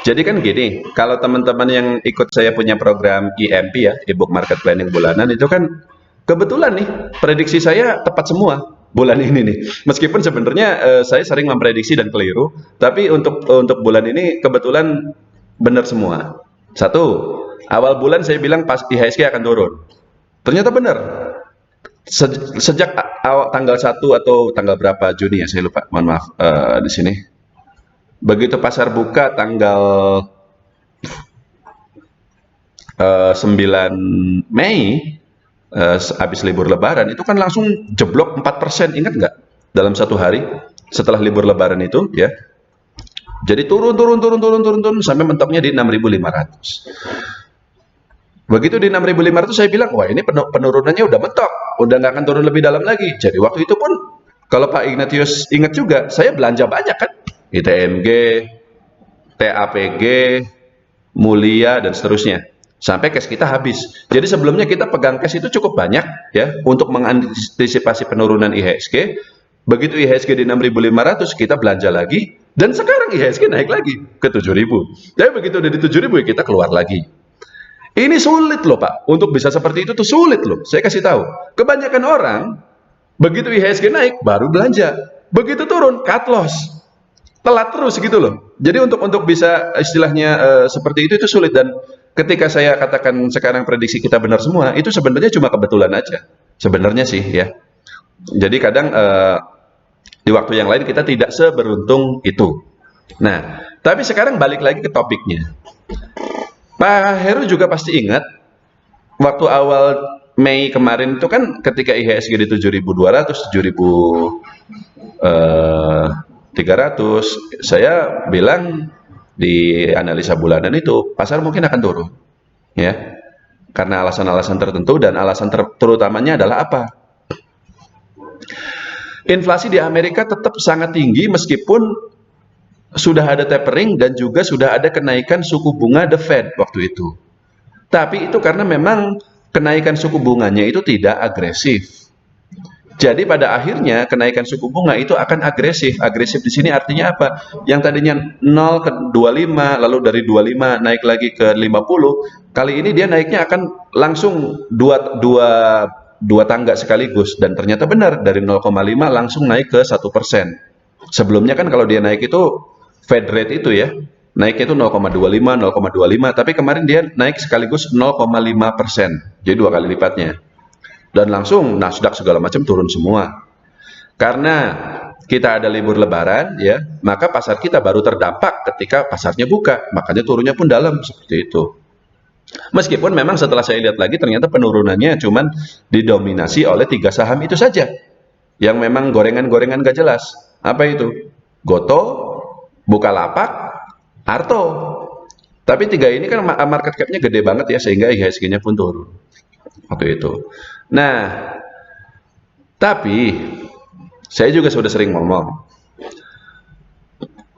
Jadi kan gini, kalau teman-teman yang ikut saya punya program EMP ya, e-book market planning bulanan itu kan kebetulan nih prediksi saya tepat semua bulan ini nih. Meskipun sebenarnya saya sering memprediksi dan keliru, tapi untuk bulan ini kebetulan benar semua. Satu, awal bulan saya bilang pas IHSG akan turun. Ternyata benar. Sejak awal tanggal 1 atau tanggal berapa Juni ya, saya lupa. Mohon maaf di sini. Begitu pasar buka tanggal 9 Mei, habis libur Lebaran, itu kan langsung jeblok 4%, ingat nggak? Dalam satu hari setelah libur Lebaran itu, ya. Jadi turun sampai mentoknya di 6.500. Begitu di 6.500 saya bilang, wah ini penurunannya udah mentok, udah nggak akan turun lebih dalam lagi. Jadi waktu itu pun, kalau Pak Ignatius ingat juga, saya belanja banyak kan, ITMG, TAPG, Mulia, dan seterusnya. Sampai cash kita habis. Jadi sebelumnya kita pegang cash itu cukup banyak ya untuk mengantisipasi penurunan IHSG. Begitu IHSG di 6.500 kita belanja lagi, dan sekarang IHSG naik lagi ke 7.000. Tapi begitu udah di 7.000 ya kita keluar lagi. Ini sulit loh Pak, untuk bisa seperti itu tuh sulit loh. Saya kasih tahu, kebanyakan orang begitu IHSG naik baru belanja, begitu turun cut loss, telat terus gitu loh. Jadi untuk bisa istilahnya seperti itu sulit. Dan ketika saya katakan sekarang prediksi kita benar semua, itu sebenarnya cuma kebetulan aja. Sebenarnya sih ya. Jadi kadang di waktu yang lain kita tidak seberuntung itu. Nah, tapi sekarang balik lagi ke topiknya. Pak Heru juga pasti ingat waktu awal Mei kemarin itu kan ketika IHSG di 7.200, 7.300, saya bilang di analisa bulanan itu pasar mungkin akan turun, ya, karena alasan-alasan tertentu, dan alasan terutamanya adalah apa? Inflasi di Amerika tetap sangat tinggi meskipun sudah ada tapering dan juga sudah ada kenaikan suku bunga The Fed waktu itu. Tapi itu karena memang kenaikan suku bunganya itu tidak agresif. Jadi pada akhirnya kenaikan suku bunga itu akan agresif. Agresif di sini artinya apa? Yang tadinya 0 ke 25, lalu dari 25 naik lagi ke 50. Kali ini dia naiknya akan langsung dua tangga sekaligus, dan ternyata benar dari 0,5 langsung naik ke 1%. Sebelumnya kan kalau dia naik itu Fed rate itu ya, naiknya itu 0,25, 0,25, tapi kemarin dia naik sekaligus 0,5%, jadi 2 kali lipatnya. Dan langsung Nasdaq segala macam turun semua. Karena kita ada libur Lebaran ya, maka pasar kita baru terdampak ketika pasarnya buka, makanya turunnya pun dalam seperti itu. Meskipun memang setelah saya lihat lagi ternyata penurunannya cuman didominasi oleh 3 saham itu saja, yang memang gorengan-gorengan gak jelas. Apa itu? Goto, Bukalapak, Arto. Tapi 3 ini kan market cap-nya gede banget ya, sehingga IHSG-nya pun turun waktu itu. Nah, tapi saya juga sudah sering ngomong,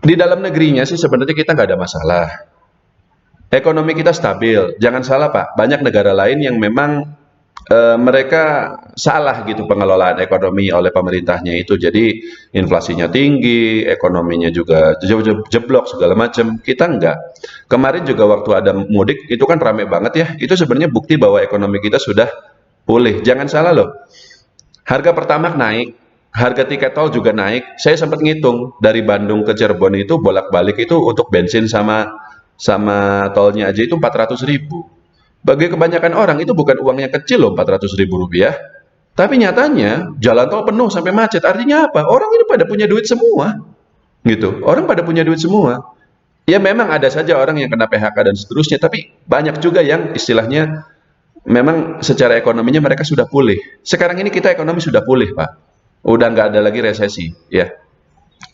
di dalam negerinya sih sebenarnya kita nggak ada masalah. Ekonomi kita stabil. Jangan salah Pak, banyak negara lain yang memang mereka salah gitu pengelolaan ekonomi oleh pemerintahnya itu. Jadi inflasinya tinggi, ekonominya juga jeblok segala macam. Kita enggak. Kemarin juga waktu ada mudik itu kan rame banget ya. Itu sebenarnya bukti bahwa ekonomi kita sudah pulih. Jangan salah loh. Harga Pertamax naik, harga tiket tol juga naik. Saya sempat ngitung dari Bandung ke Cirebon itu bolak-balik itu untuk bensin sama tolnya aja itu 400.000. Bagi kebanyakan orang itu bukan uang yang kecil loh, 400.000 rupiah. Tapi nyatanya jalan tol penuh sampai macet. Artinya apa? Orang ini pada punya duit semua, gitu. Orang pada punya duit semua. Ya memang ada saja orang yang kena PHK dan seterusnya, tapi banyak juga yang istilahnya memang secara ekonominya mereka sudah pulih. Sekarang ini kita ekonomi sudah pulih Pak. Udah nggak ada lagi resesi, ya.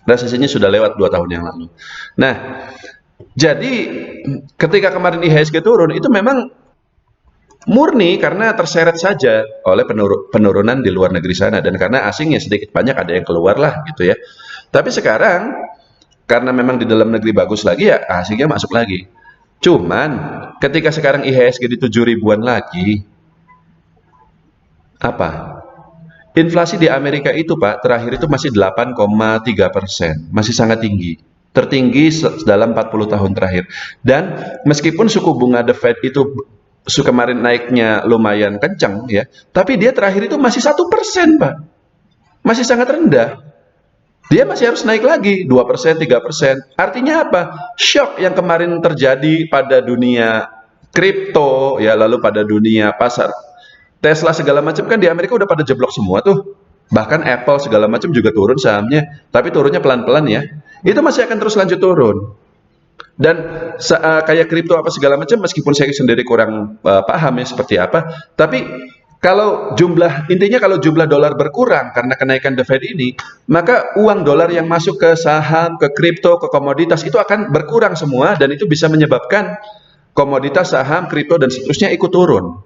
Resesinya sudah lewat 2 tahun yang lalu. Nah, jadi ketika kemarin IHSG turun itu memang murni karena terseret saja oleh penurunan di luar negeri sana, dan karena asingnya sedikit banyak ada yang keluar lah gitu ya. Tapi sekarang karena memang di dalam negeri bagus lagi ya, asingnya masuk lagi. Cuman ketika sekarang IHSG di 7.000-an lagi, apa? Inflasi di Amerika itu Pak terakhir itu masih 8,3%, masih sangat tinggi. tertinggi dalam 40 tahun terakhir. Dan meskipun suku bunga The Fed itu kemarin naiknya lumayan kencang ya, tapi dia terakhir itu masih 1%, Pak. Masih sangat rendah. Dia masih harus naik lagi 2%, 3%. Artinya apa? Shock yang kemarin terjadi pada dunia kripto ya, lalu pada dunia pasar Tesla segala macam kan di Amerika udah pada jeblok semua tuh. Bahkan Apple segala macam juga turun sahamnya, tapi turunnya pelan-pelan ya. Itu masih akan terus lanjut turun. Dan kayak kripto apa segala macam, meskipun saya sendiri kurang paham ya seperti apa, tapi intinya kalau jumlah dolar berkurang karena kenaikan The Fed ini, maka uang dolar yang masuk ke saham, ke kripto, ke komoditas itu akan berkurang semua, dan itu bisa menyebabkan komoditas, saham, kripto dan seterusnya ikut turun.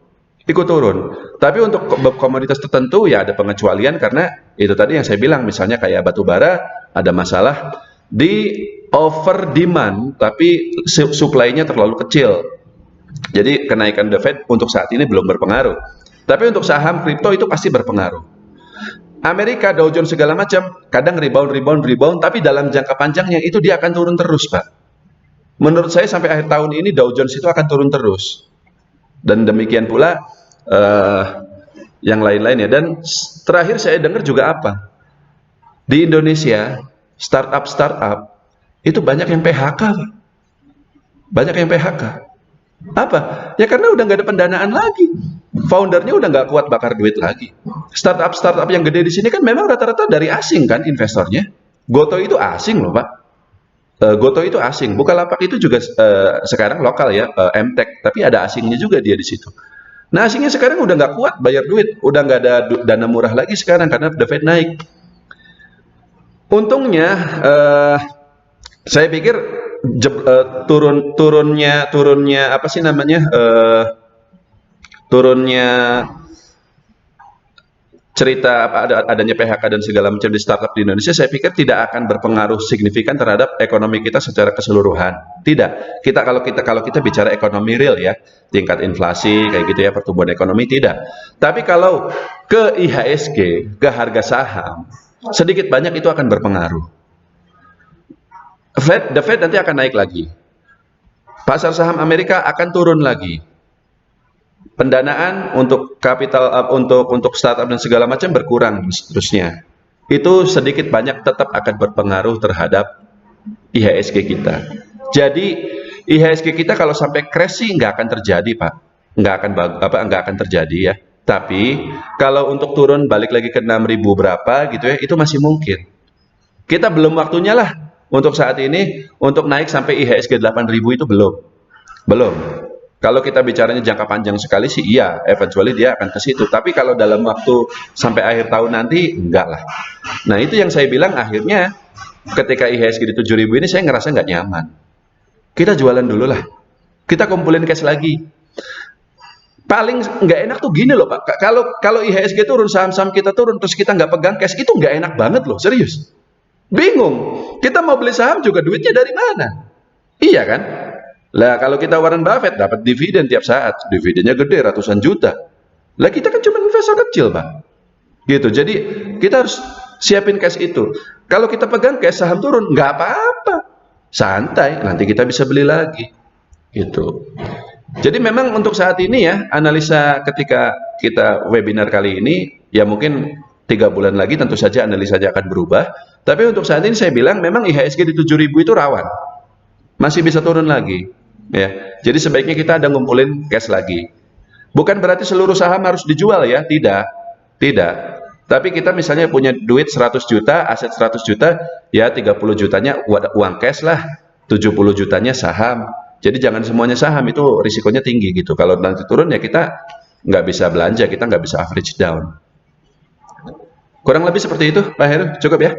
Tapi untuk komoditas tertentu ya ada pengecualian, karena itu tadi yang saya bilang, misalnya kayak batu bara ada masalah di over demand, tapi supply-nya terlalu kecil. Jadi kenaikan The Fed untuk saat ini belum berpengaruh. Tapi untuk saham, kripto itu pasti berpengaruh. Amerika, Dow Jones segala macam, kadang rebound, tapi dalam jangka panjangnya itu dia akan turun terus, Pak. Menurut saya sampai akhir tahun ini Dow Jones itu akan turun terus. Dan demikian pula yang lain-lainnya. Dan terakhir saya dengar juga apa? Di Indonesia, startup itu banyak yang PHK, Pak. Banyak yang PHK. Apa? Ya karena udah nggak ada pendanaan lagi. Foundernya udah nggak kuat bakar duit lagi. Startup yang gede di sini kan memang rata-rata dari asing kan investornya. Goto itu asing loh, Pak. Goto itu asing. Bukalapak itu juga sekarang lokal ya, MTech, tapi ada asingnya juga dia di situ. Nah, asingnya sekarang udah nggak kuat bayar duit, udah nggak ada dana murah lagi sekarang karena The Fed naik. Untungnya, saya pikir turunnya apa sih namanya? Turunnya cerita adanya PHK dan segala macam di startup di Indonesia, saya pikir tidak akan berpengaruh signifikan terhadap ekonomi kita secara keseluruhan. Tidak. Kalau kita bicara ekonomi real ya, tingkat inflasi kayak gitu ya, pertumbuhan ekonomi tidak. Tapi kalau ke IHSG, ke harga saham, sedikit banyak itu akan berpengaruh. The Fed nanti akan naik lagi. Pasar saham Amerika akan turun lagi. Pendanaan untuk kapital untuk startup dan segala macam berkurang seterusnya. Itu sedikit banyak tetap akan berpengaruh terhadap IHSG kita. Jadi IHSG kita kalau sampai crash sih nggak akan terjadi, Pak. Nggak akan terjadi ya. Tapi kalau untuk turun balik lagi ke 6.000 berapa gitu ya, itu masih mungkin. Kita belum waktunya lah untuk saat ini untuk naik sampai IHSG 8.000 itu belum. Kalau kita bicaranya jangka panjang sekali sih iya, eventually dia akan ke situ. Tapi kalau dalam waktu sampai akhir tahun nanti, enggak lah. Nah itu yang saya bilang, akhirnya ketika IHSG di 7.000 ini saya ngerasa nggak nyaman. Kita jualan dulu lah. Kita kumpulin cash lagi. Paling nggak enak tuh gini loh, Pak. Kalau IHSG turun, saham-saham kita turun, terus kita nggak pegang cash, itu nggak enak banget loh, serius. Bingung. Kita mau beli saham juga duitnya dari mana? Iya kan? Lah kalau kita Warren Buffett dapat dividen tiap saat, dividennya gede ratusan juta. Lah kita kan cuma investor kecil, Pak. Gitu. Jadi kita harus siapin cash itu. Kalau kita pegang cash, saham turun, nggak apa-apa. Santai, nanti kita bisa beli lagi. Gitu. Jadi memang untuk saat ini ya, analisa ketika kita webinar kali ini, ya mungkin 3 bulan lagi tentu saja analisanya akan berubah. Tapi untuk saat ini saya bilang memang IHSG di 7.000 itu rawan. Masih bisa turun lagi. Ya, jadi sebaiknya kita ada ngumpulin cash lagi. Bukan berarti seluruh saham harus dijual ya, tidak. Tapi kita misalnya punya duit 100 juta, aset 100 juta, ya 30 jutanya uang cash lah, 70 jutanya saham. Jadi jangan semuanya saham, itu risikonya tinggi gitu. Kalau nanti turun ya kita nggak bisa belanja, kita nggak bisa average down. Kurang lebih seperti itu, Pak Heru, cukup ya?